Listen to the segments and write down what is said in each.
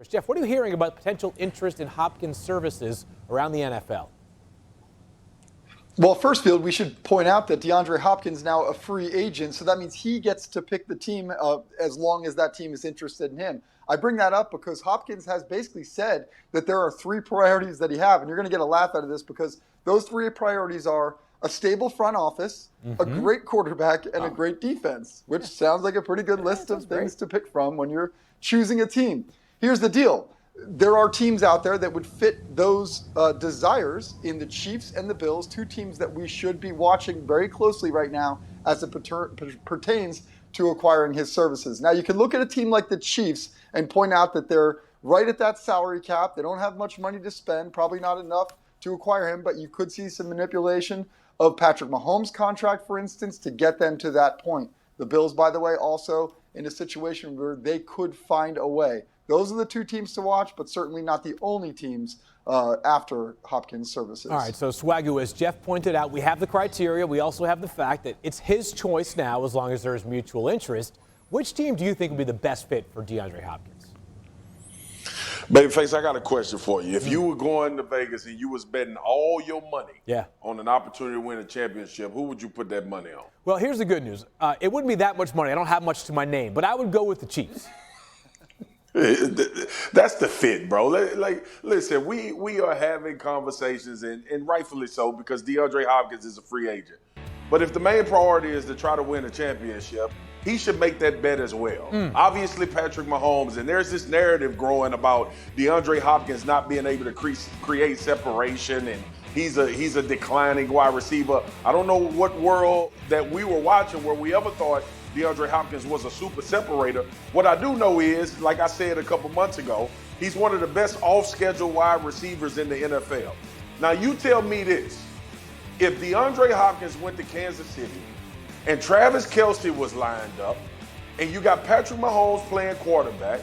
Jeff, what are you hearing about potential interest in Hopkins' services around the NFL? Well, first, Field, we should point out that DeAndre Hopkins is now a free agent, so that means he gets to pick the team as long as that team is interested in him. I bring that up because Hopkins has basically said that there are three priorities that he has, and you're going to get a laugh out of this because those three priorities are a stable front office, a great quarterback, and a great defense, which sounds like a pretty good list of things to pick from when you're choosing a team. Here's the deal. There are teams out there that would fit those desires in the Chiefs and the Bills, two teams that we should be watching very closely right now as it pertains to acquiring his services. Now, you can look at a team like the Chiefs and point out that they're right at that salary cap. They don't have much money to spend, probably not enough to acquire him, but you could see some manipulation of Patrick Mahomes' contract, for instance, to get them to that point. The Bills, by the way, also in a situation where they could find a way. Those are the two teams to watch, but certainly not the only teams after Hopkins' services. All right, so Swagoo, as Jeff pointed out, we have the criteria. We also have the fact that it's his choice now as long as there is mutual interest. Which team do you think would be the best fit for DeAndre Hopkins? Babyface, I got a question for you. If you were going to Vegas and you was betting all your money on an opportunity to win a championship, who would you put that money on? Well, here's the good news. It wouldn't be that much money. I don't have much to my name, but I would go with the Chiefs. That's the fit, bro. Listen, we are having conversations, and rightfully so, because DeAndre Hopkins is a free agent. But if the main priority is to try to win a championship, he should make that bet as well. Obviously, Patrick Mahomes, and there's this narrative growing about DeAndre Hopkins not being able to create separation, and he's a declining wide receiver. I don't know what world that we were watching where we ever thought DeAndre Hopkins was a super separator. What I do know is, like I said a couple months ago, he's one of the best off-schedule wide receivers in the NFL. Now, you tell me this. If DeAndre Hopkins went to Kansas City and Travis Kelce was lined up and you got Patrick Mahomes playing quarterback,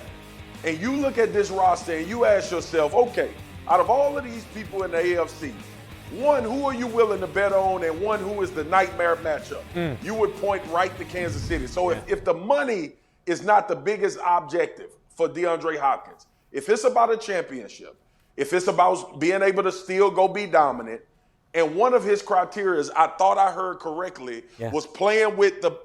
and you look at this roster and you ask yourself, okay, out of all of these people in the AFC, one, who are you willing to bet on, and one, who is the nightmare matchup? You would point right to Kansas City. So if the money is not the biggest objective for DeAndre Hopkins, if it's about a championship, if it's about being able to still go be dominant, and one of his criteria, I thought I heard correctly, was playing with a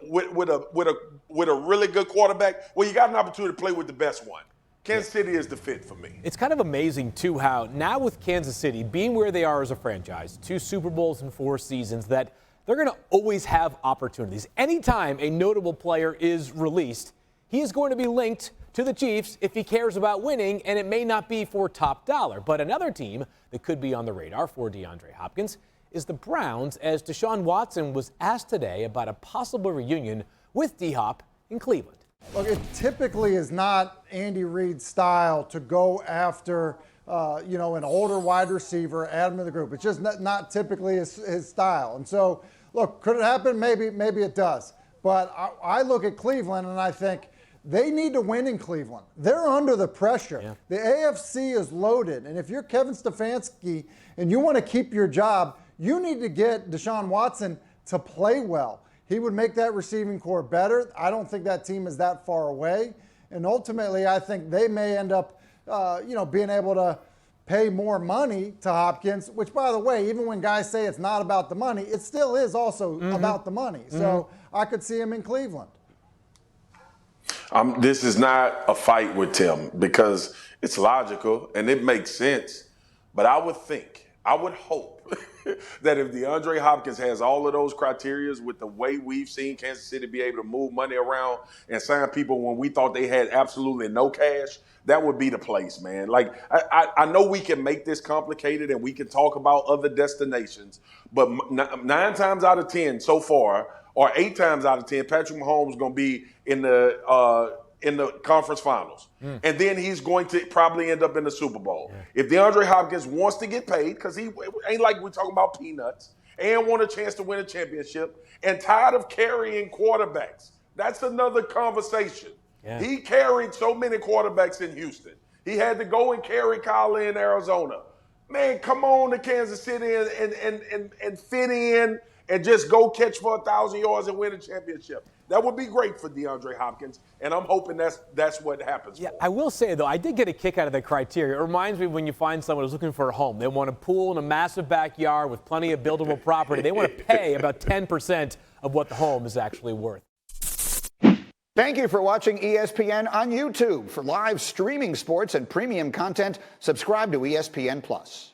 really good quarterback, well, you got an opportunity to play with the best one. Kansas City is the fit for me. It's kind of amazing, too, how now with Kansas City being where they are as a franchise, 2 Super Bowls in 4 seasons, that they're going to always have opportunities. Anytime a notable player is released, he is going to be linked to the Chiefs if he cares about winning, and it may not be for top dollar. But another team that could be on the radar for DeAndre Hopkins is the Browns, as Deshaun Watson was asked today about a possible reunion with D-Hop in Cleveland. Look, it typically is not Andy Reid's style to go after, an older wide receiver, add him to the group. It's just not typically his style. And so, look, could it happen? Maybe it does. But I look at Cleveland and I think they need to win in Cleveland. They're under the pressure. Yeah. The AFC is loaded. And if you're Kevin Stefanski and you want to keep your job, you need to get Deshaun Watson to play well. He would make that receiving core better. I don't think that team is that far away. And ultimately, I think they may end up, being able to pay more money to Hopkins, which, by the way, even when guys say it's not about the money, it still is also about the money. So I could see him in Cleveland. This is not a fight with Tim because it's logical and it makes sense. But I would hope that if DeAndre Hopkins has all of those criteria with the way we've seen Kansas City be able to move money around and sign people when we thought they had absolutely no cash, that would be the place, man. Like, I know we can make this complicated and we can talk about other destinations, but 9 times out of 10 so far, or 8 times out of 10, Patrick Mahomes is going to be in the conference finals. And then he's going to probably end up in the Super Bowl. If DeAndre Hopkins wants to get paid, because he ain't like we're talking about peanuts, and want a chance to win a championship, and tired of carrying quarterbacks, that's another conversation. Yeah. He carried so many quarterbacks in Houston. He had to go and carry Kyle in Arizona. Man, come on to Kansas City and fit in and just go catch for 1,000 yards and win a championship. That would be great for DeAndre Hopkins, and I'm hoping that's what happens. Yeah, for him. I will say, though, I did get a kick out of the criteria. It reminds me of when you find someone who's looking for a home. They want a pool in a massive backyard with plenty of buildable property. They want to pay about 10% of what the home is actually worth. Thank you for watching ESPN on YouTube. For live streaming sports and premium content, subscribe to ESPN+.